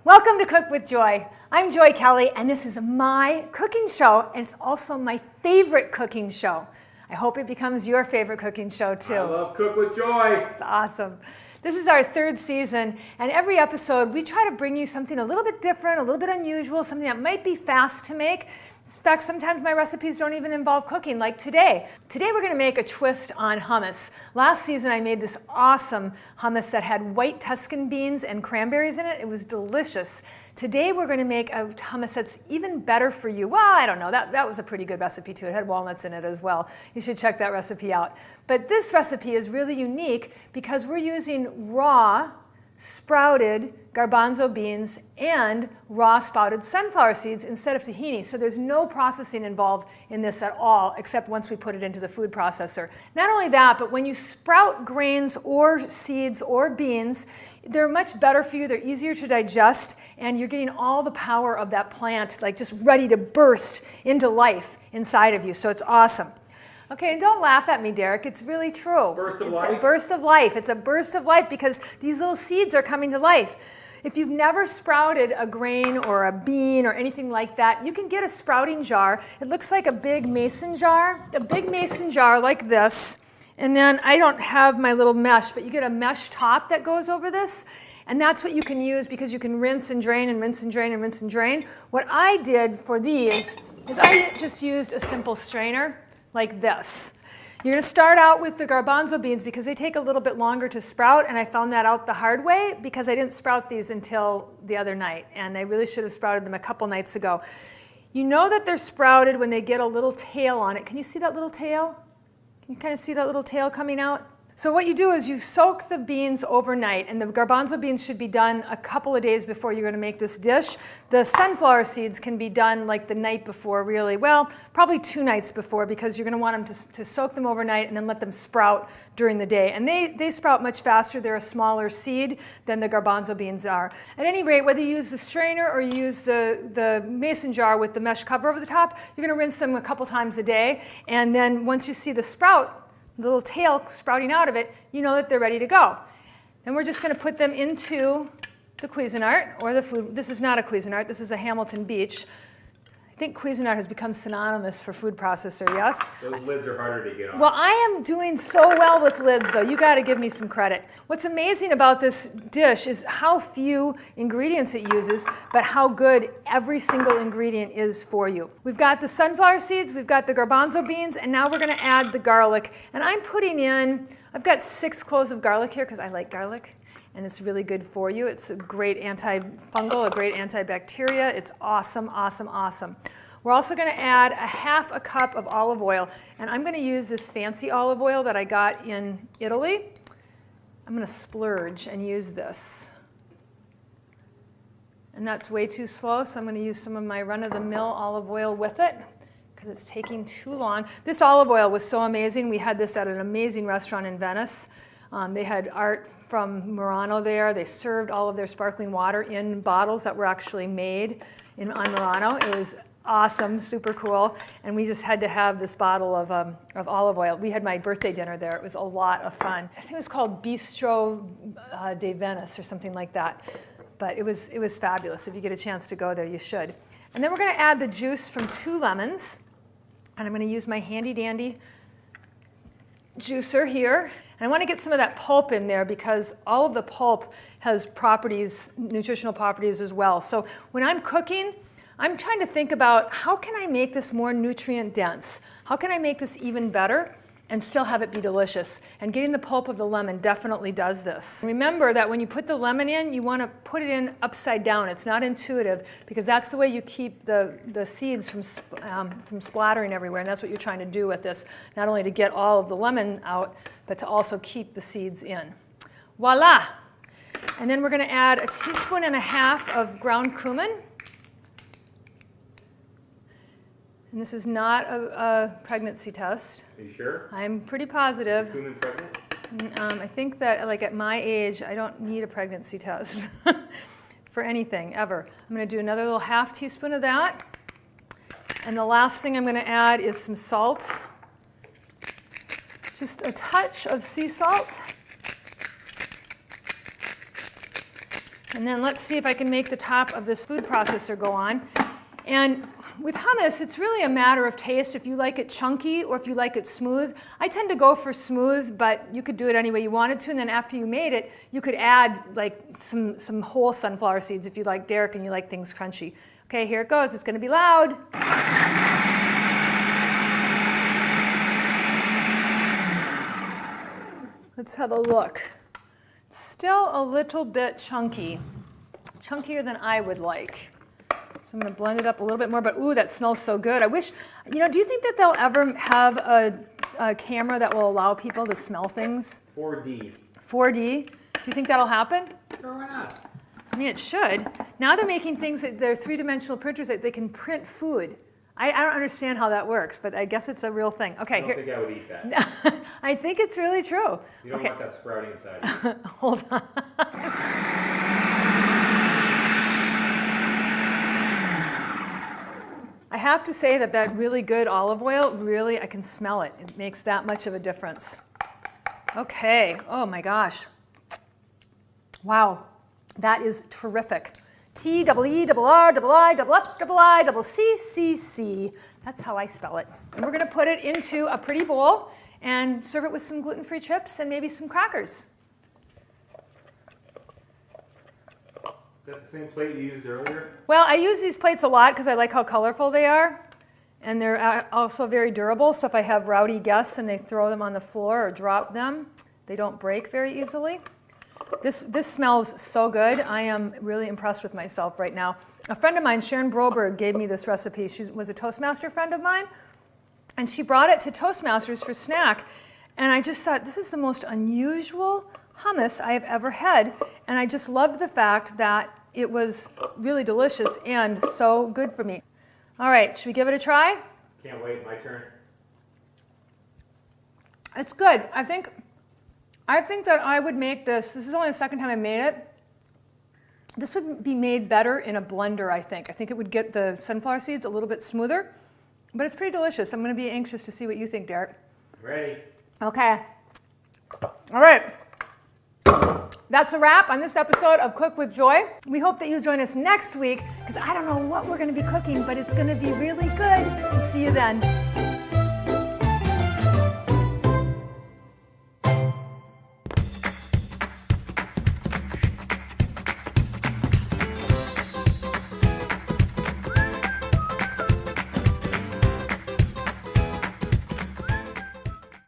Welcome to Cook with Joy. I'm Joy Kelly, and this is my cooking show, and it's also my favorite cooking show. I hope it becomes your favorite cooking show, too. I love Cook with Joy. It's awesome. This is our third season, and every episode we try to bring you something a little bit different, a little bit unusual, something that might be fast to make. In fact, sometimes my recipes don't even involve cooking, like today. Today we're going to make a twist on hummus. Last season I made this awesome hummus that had white Tuscan beans and cranberries in it. It was delicious. Today we're going to make a hummus that's even better for you. Well, I don't know. That was a pretty good recipe too. It had walnuts in it as well. You should check that recipe out. But this recipe is really unique because we're using raw, sprouted garbanzo beans and raw sprouted sunflower seeds instead of tahini. So there's no processing involved in this at all, except once we put it into the food processor. Not only that, but when you sprout grains or seeds or beans, they're much better for you, they're easier to digest, and you're getting all the power of that plant, like just ready to burst into life inside of you. So it's awesome. Okay, and don't laugh at me, Derek. It's really true. Burst of life? life? It's a burst of life. It's a burst of life because these little seeds are coming to life. If you've never sprouted a grain or a bean or anything like that, you can get a sprouting jar. It looks like a big mason jar like this. And then I don't have my little mesh, but you get a mesh top that goes over this. And that's what you can use because you can rinse and drain and rinse and drain and rinse and drain. What I did for these is I just used a simple strainer like this. You're going to start out with the garbanzo beans because they take a little bit longer to sprout, and I found that out the hard way because I didn't sprout these until the other night, and I really should have sprouted them a couple nights ago. You know that they're sprouted when they get a little tail on it. Can you see that little tail? Can you kind of see that little tail coming out? So what you do is you soak the beans overnight, and the garbanzo beans should be done a couple of days before you're going to make this dish. The sunflower seeds can be done like the night before, really. Well, probably 2 nights before because you're going to want them to soak them overnight and then let them sprout during the day. And they sprout much faster. They're a smaller seed than the garbanzo beans are. At any rate, whether you use the strainer or you use the mason jar with the mesh cover over the top, you're going to rinse them a couple times a day. And then once you see the sprout, the little tail sprouting out of it, you know that they're ready to go. Then we're just going to put them into the Cuisinart or the food. This is not a Cuisinart. This is a Hamilton Beach. I think Cuisinart has become synonymous for food processor, yes? Those lids are harder to get on. Well, I am doing so well with lids, though. You got to give me some credit. What's amazing about this dish is how few ingredients it uses, but how good every single ingredient is for you. We've got the sunflower seeds, we've got the garbanzo beans, and now we're going to add the garlic. And I'm putting in, I've got 6 cloves of garlic here because I like garlic, and it's really good for you. It's a great antifungal, a great antibacteria. It's awesome, awesome, awesome. We're also going to add a half a cup of olive oil, and I'm going to use this fancy olive oil that I got in Italy. I'm going to splurge and use this. And that's way too slow, so I'm going to use some of my run-of-the-mill olive oil with it because it's taking too long. This olive oil was so amazing. We had this at an amazing restaurant in Venice. They had art from Murano there. They served all of their sparkling water in bottles that were actually made on Murano. It was awesome, super cool, and we just had to have this bottle of olive oil. We had my birthday dinner there. It was a lot of fun. I think it was called Bistro de Venice or something like that, but it was fabulous. If you get a chance to go there, you should. And then we're going to add the juice from 2 lemons, and I'm going to use my handy-dandy juicer here. And I want to get some of that pulp in there because all of the pulp has properties, nutritional properties as well. So when I'm cooking, I'm trying to think about how can I make this more nutrient dense? How can I make this even better and still have it be delicious? And getting the pulp of the lemon definitely does this. Remember that when you put the lemon in, you want to put it in upside down. It's not intuitive because that's the way you keep the seeds from splattering everywhere. And that's what you're trying to do with this, not only to get all of the lemon out, but to also keep the seeds in. Voila! And then we're going to add 1.5 teaspoons of ground cumin. And this is not a pregnancy test. Are you sure? I'm pretty positive. Is cumin pregnant? I think that, like at my age, I don't need a pregnancy test for anything, ever. I'm going to do another little 1/2 teaspoon of that. And the last thing I'm going to add is some salt. Just a touch of sea salt. And then let's see if I can make the top of this food processor go on. And with hummus, it's really a matter of taste, if you like it chunky or if you like it smooth. I tend to go for smooth, but you could do it any way you wanted to. And then after you made it, you could add like some whole sunflower seeds if you like Derek and you like things crunchy. Okay, here it goes. It's going to be loud. Let's have a look. Still a little bit chunky, chunkier than I would like. So I'm going to blend it up a little bit more, but ooh, that smells so good. I wish, do you think that they'll ever have a camera that will allow people to smell things? 4D. 4D? Do you think that'll happen? Sure, why not? I mean, it should. Now they're making things that they're three-dimensional printers that they can print food. I don't understand how that works, but I guess it's a real thing. Okay, I don't think I would eat that. I think it's really true. You don't want that sprouting inside you. Hold on. I have to say that really good olive oil, really, I can smell it. It makes that much of a difference. Okay, oh my gosh. Wow, that is terrific. T-E-E-R-R-I-I-C-C-C. That's how I spell it. And we're going to put it into a pretty bowl and serve it with some gluten-free chips and maybe some crackers. Is that the same plate you used earlier? Well, I use these plates a lot because I like how colorful they are. And they're also very durable, so if I have rowdy guests and they throw them on the floor or drop them, they don't break very easily. This smells so good. I am really impressed with myself right now. A friend of mine, Sharon Broberg, gave me this recipe. She was a Toastmaster friend of mine, and she brought it to Toastmasters for snack. And I just thought, this is the most unusual hummus I have ever had. And I just loved the fact that it was really delicious and so good for me. All right, should we give it a try? Can't wait, my turn. It's good. I think that I would make this. This is only the second time I made it. This would be made better in a blender, I think. I think it would get the sunflower seeds a little bit smoother, but it's pretty delicious. I'm going to be anxious to see what you think, Derek. Ready. Okay. All right. That's a wrap on this episode of Cook with Joy. We hope that you join us next week, because I don't know what we're going to be cooking, but it's going to be really good. See you then.